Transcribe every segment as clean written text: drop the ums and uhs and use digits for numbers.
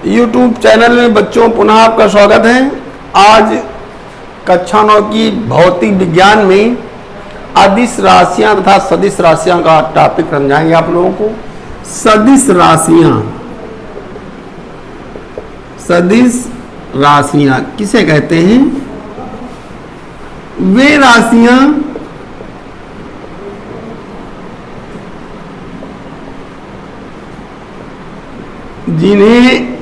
YouTube channel में बच्चों पुनः आपका स्वागत है। आज कक्षा 9 की भौतिक विज्ञान में अदिश राशियां तथा सदिश राशियां का टॉपिक समझाएंगे आप लोगों को। सदिश राशियां किसे कहते हैं? वे राशियां जिन्हें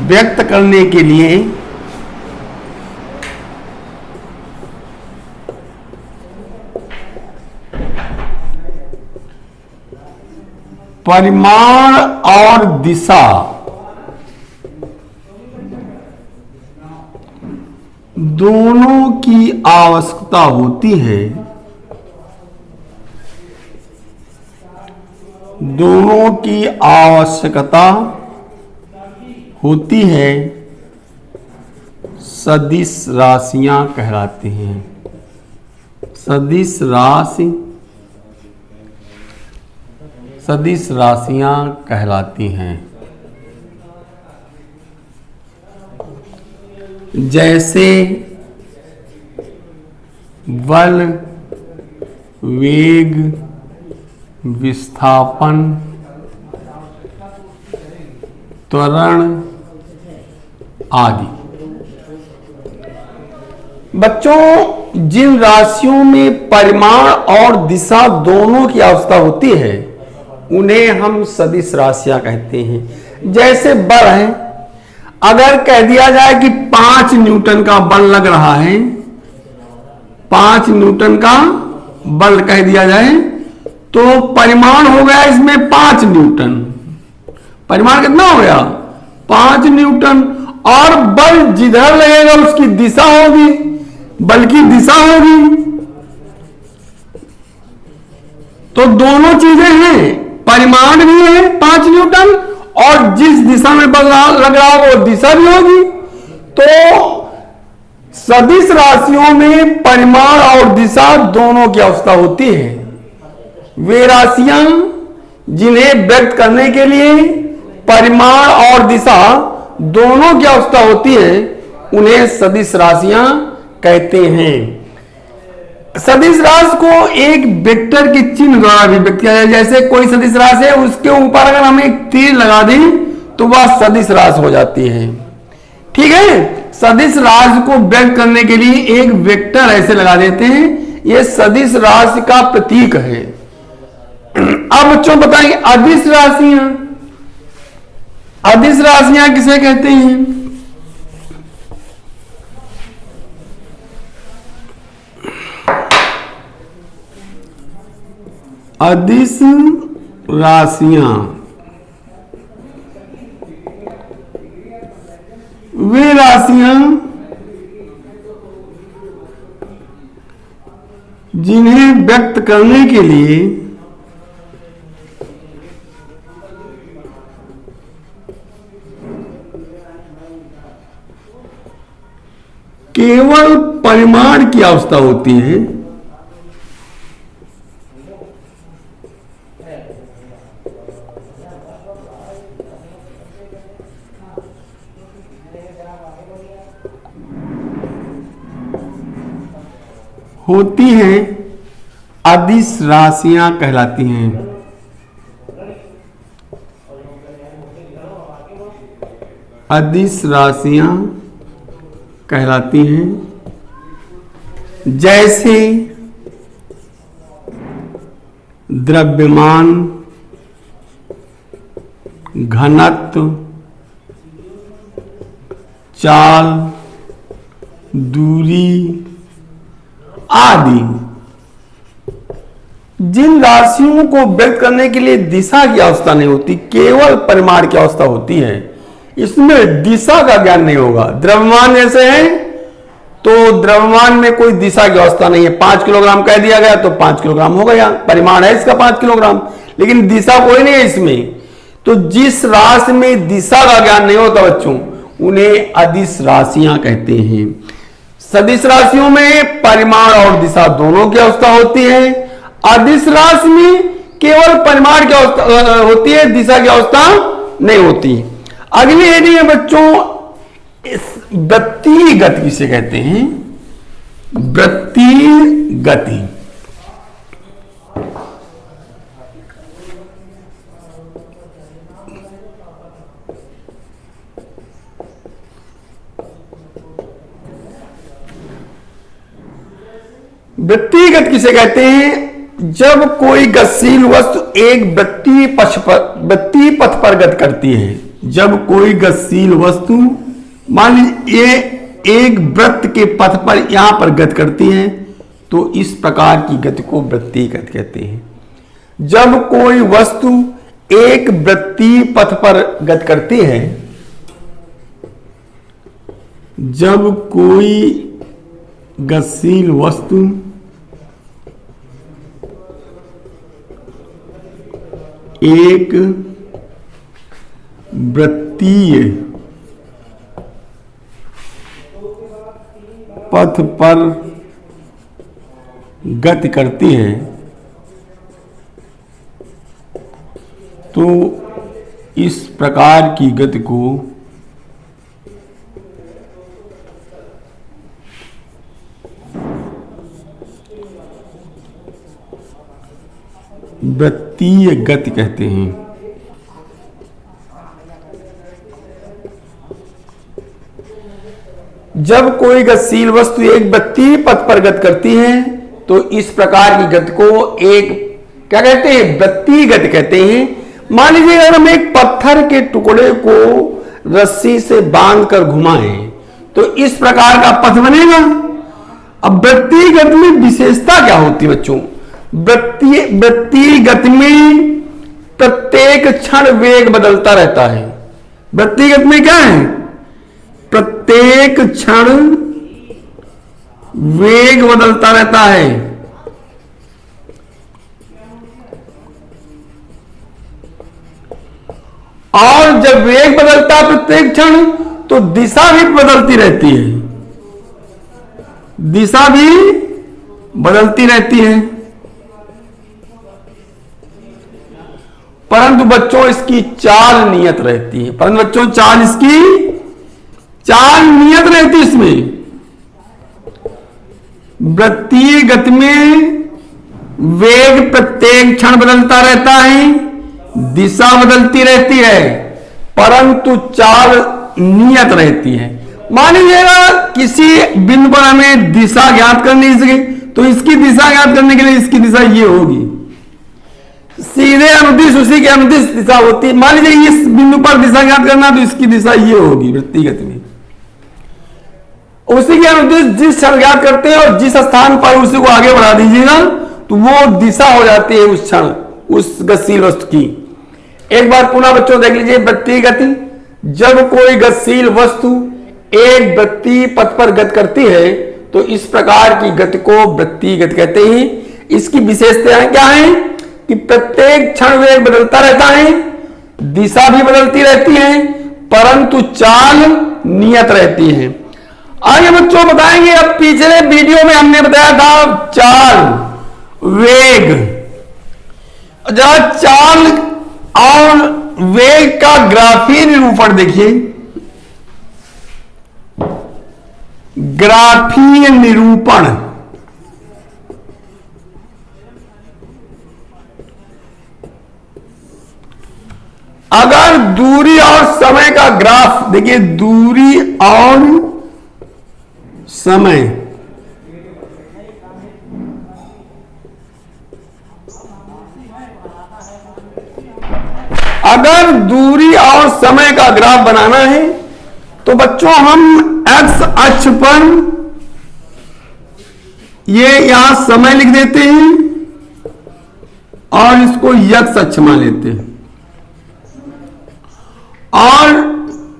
व्यक्त करने के लिए परिमाण और दिशा दोनों की आवश्यकता होती है। दोनों की आवश्यकता होती है, सदिश राशियां कहलाती हैं। सदिश राशियां कहलाती हैं। जैसे बल, वेग, विस्थापन, त्वरण आदि। बच्चों, जिन राशियों में परिमाण और दिशा दोनों की आवश्यकता होती है उन्हें हम सदिश राशियां कहते हैं। जैसे बल है, अगर कह दिया जाए कि 5 न्यूटन का बल लग रहा है, 5 न्यूटन का बल कह दिया जाए तो परिमाण हो गया इसमें 5 न्यूटन। परिमाण कितना हो गया? 5 न्यूटन। और बल जिधर लगेगा उसकी दिशा होगी, बल की दिशा होगी। तो दोनों चीजें हैं, परिमाण भी है 5 न्यूटन और जिस दिशा में बल लग रहा है वो दिशा भी होगी। तो सदिश राशियों में परिमाण और दिशा दोनों की आवश्यकता होती है। वे राशियां जिन्हें व्यक्त करने के लिए परिमाण और दिशा दोनों की आवश्यकता होती है उन्हें सदिश राशियां कहते हैं। सदिश राशि को एक वेक्टर के चिन्ह द्वारा भी व्यक्त किया जाए। जैसे कोई सदिश राशि है, उसके ऊपर अगर हम एक तीर लगा दें तो वह सदिश राशि हो जाती है। ठीक है, सदिश राशि को व्यक्त करने के लिए एक वेक्टर ऐसे लगा देते हैं, यह सदिश राशि का प्रतीक है। अब बच्चों बताएंगे अदिश राशियां। अदिश राशियां किसे कहते हैं? अदिश राशियां वे राशियां जिन्हें व्यक्त करने के लिए केवल परिमाण की आवश्यकता होती है। होती हैं, अदिश राशियां कहलाती हैं। अदिश राशियां कहलाती हैं। जैसे द्रव्यमान, घनत्व, चाल, दूरी आदि। जिन राशियों को व्यक्त करने के लिए दिशा की आवश्यकता नहीं होती, केवल परिमाण की आवश्यकता होती है, इसमें दिशा का ज्ञान नहीं होगा। द्रव्यमान जैसे है तो द्रव्यमान में कोई दिशा की अवस्था नहीं है। 5 किलोग्राम कह दिया गया तो 5 किलोग्राम हो गया, परिमाण है इसका 5 किलोग्राम, लेकिन दिशा कोई नहीं है इसमें। तो जिस राशि में दिशा का ज्ञान नहीं होता बच्चों, उन्हें अदिश राशियां कहते हैं। सदिश राशियों में परिमाण और दिशा दोनों की अवस्था होती है। अदिश राशि में केवल परिमाण की अवस्था होती है, दिशा की अवस्था नहीं होती। अगली हेडिंग है बच्चों, इस वृत्तीय गति किसे कहते हैं? वृत्तीय गति। वृत्तीय गति किसे कहते हैं? जब कोई गतिशील वस्तु एक वृत्तीय पथ पर गति करती है। जब कोई गतिशील वस्तु मान लीजिए एक वृत्त के पथ पर यहां पर गति करती है, तो इस प्रकार की गति को वृत्तीय गति कहते हैं। जब कोई वस्तु एक वृत्तीय पथ पर गति करती है, जब कोई गतिशील वस्तु एक वृत्तीय पथ पर गति करती है, तो इस प्रकार की गति को वृत्तीय गति कहते हैं। जब कोई गतिशील वस्तु एक वृत्तीय पथ पर गति करती है, तो इस प्रकार की गति को एक क्या कहते हैं? वृत्तीय गति कहते हैं। मान लीजिए अगर हम एक पत्थर के टुकड़े को रस्सी से बांधकर घुमाएं, तो इस प्रकार का पथ बनेगा। अब वृत्तीय गति में विशेषता क्या होती है बच्चों? वृत्तीय गति में प्रत्येक क्षण वेग बदलता रहता है। वृत्तीय गति में क्या है? प्रत्येक क्षण वेग बदलता रहता है। और जब वेग बदलता है प्रत्येक क्षण, तो दिशा भी बदलती रहती है। दिशा भी बदलती रहती है। परंतु बच्चों इसकी चाल नियत रहती है। परंतु बच्चों चाल नियत रहती है। इसमें वृत्तीय गति में वेग प्रत्येक क्षण बदलता रहता है, दिशा बदलती रहती है, परंतु चाल नियत रहती है। मान लीजिएगा किसी बिंदु पर हमें दिशा ज्ञात करनी है, तो इसकी दिशा ज्ञात करने के लिए इसकी दिशा ये होगी। सीधे अनुदिश उसी के अनुदिश दिशा होती है। मान लीजिए इस बिंदु पर दिशा ज्ञात करना, तो इसकी दिशा ये होगी वृत्तीय गति में। उसी के अनुदिश जिस क्षण ज्ञात करते हैं और जिस स्थान पर उसी को आगे बढ़ा दीजिएगा, तो वो दिशा हो जाती है उस क्षण उस गतिशील वस्तु की। एक बार पुनः बच्चों देख लीजिए वृत्तीय गति। जब कोई गतिशील वस्तु एक वृत्तीय पथ पर गति करती है, तो इस प्रकार की गति को वृत्तीय गति कहते हैं। इसकी विशेषताएं क्या है? कि प्रत्येक क्षण वेग बदलता रहता है, दिशा भी बदलती रहती है, परंतु चाल नियत रहती है। आगे बच्चों बताएंगे। अब पिछले वीडियो में हमने बताया था चाल वेग। जरा चाल और वेग का ग्राफीय निरूपण देखिए। ग्राफीय निरूपण, अगर दूरी और समय का ग्राफ देखिए, दूरी और समय, अगर दूरी और समय का ग्राफ बनाना है, तो बच्चों हम एक्स अक्ष पर ये यहां समय लिख देते हैं और इसको यक्स अक्ष मान लेते हैं, और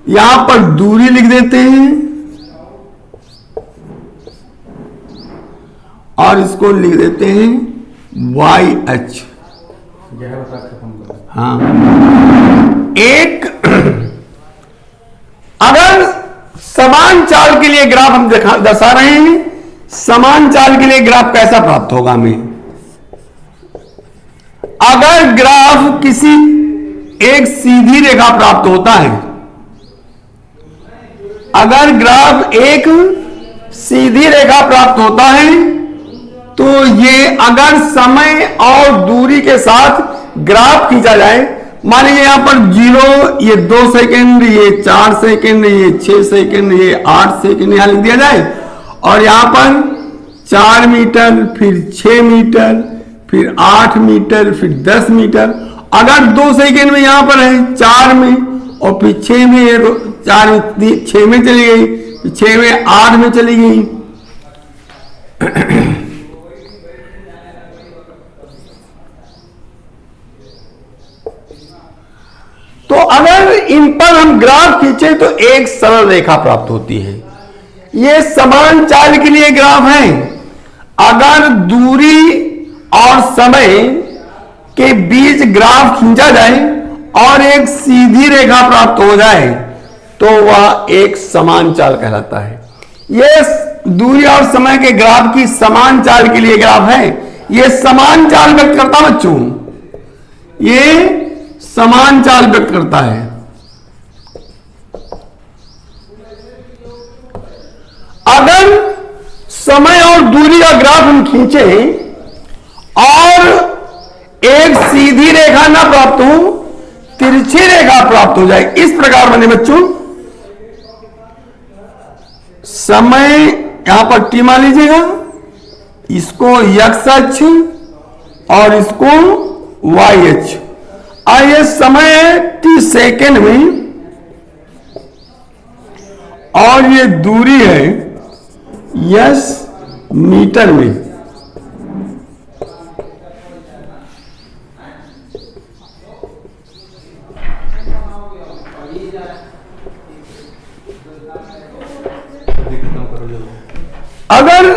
यहां पर दूरी लिख देते हैं और इसको लिख देते हैं वाई अक्ष। हाँ, एक अगर समान चाल के लिए ग्राफ हम दर्शा रहे हैं, समान चाल के लिए ग्राफ कैसा प्राप्त होगा हमें? अगर ग्राफ किसी एक सीधी रेखा प्राप्त होता है, अगर ग्राफ एक सीधी रेखा प्राप्त होता है तो ये अगर समय और दूरी के साथ ग्राफ खींचा जाए, मान लीजिए यहां पर 0, ये 2 सेकेंड, ये 4 सेकेंड, ये 6 सेकेंड, ये 8 सेकेंड यहां लिख दिया जाए, और यहां पर 4 मीटर, फिर 6 मीटर, फिर 8 मीटर, फिर 10 मीटर। अगर 2 सेकेंड में यहां पर है 4 में, और फिर 6 में, ये 4 में 6 में चली गई, 6 में 8 में चली गई। तो अगर इन पर हम ग्राफ खींचे तो एक सरल रेखा प्राप्त होती है। ये समान चाल के लिए ग्राफ है। अगर दूरी और समय के बीच ग्राफ खींचा जाए और एक सीधी रेखा प्राप्त हो जाए तो वह एक समान चाल कहलाता है। यह दूरी और समय के ग्राफ की समान चाल के लिए ग्राफ है। यह समान चाल व्यक्त करता है बच्चों, ये समान चाल व्यक्त करता है। अगर समय और दूरी का ग्राफ हम खींचे और एक सीधी रेखा ना प्राप्त हो, तिरछी रेखा प्राप्त हो जाए, इस प्रकार बने बच्चों। समय यहां पर टी मान लीजिएगा, इसको एक्स अक्ष और इसको वाई अक्ष। ये समय है टी सेकेंड में और ये दूरी है यस मीटर में। अगर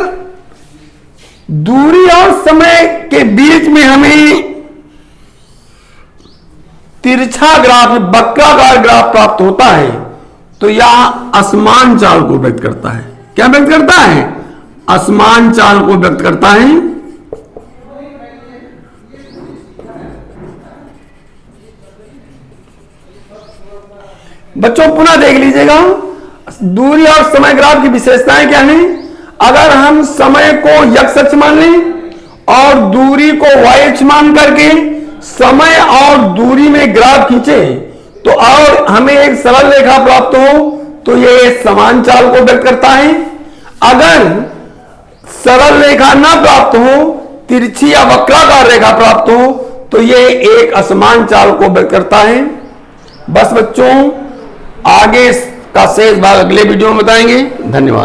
दूरी और समय के बीच में हमें तिरछा ग्राफ, वक्राकार ग्राफ प्राप्त होता है तो यह असमान चाल को व्यक्त करता है। क्या व्यक्त करता है? असमान चाल को व्यक्त करता है। बच्चों पुनः देख लीजिएगा, दूरी और समय ग्राफ की विशेषताएं क्या है। अगर हम समय को एक्स अक्ष मान लें और दूरी को वाई अक्ष मान करके समय और दूरी में ग्राफ खींचे तो और हमें एक सरल रेखा प्राप्त हो तो यह समान चाल को व्यक्त करता है। अगर सरल रेखा ना प्राप्त हो, तिरछी या वक्राकार रेखा प्राप्त हो तो यह एक असमान चाल को व्यक्त करता है। बस बच्चों, आगे का शेष भाग अगले वीडियो में बताएंगे। धन्यवाद।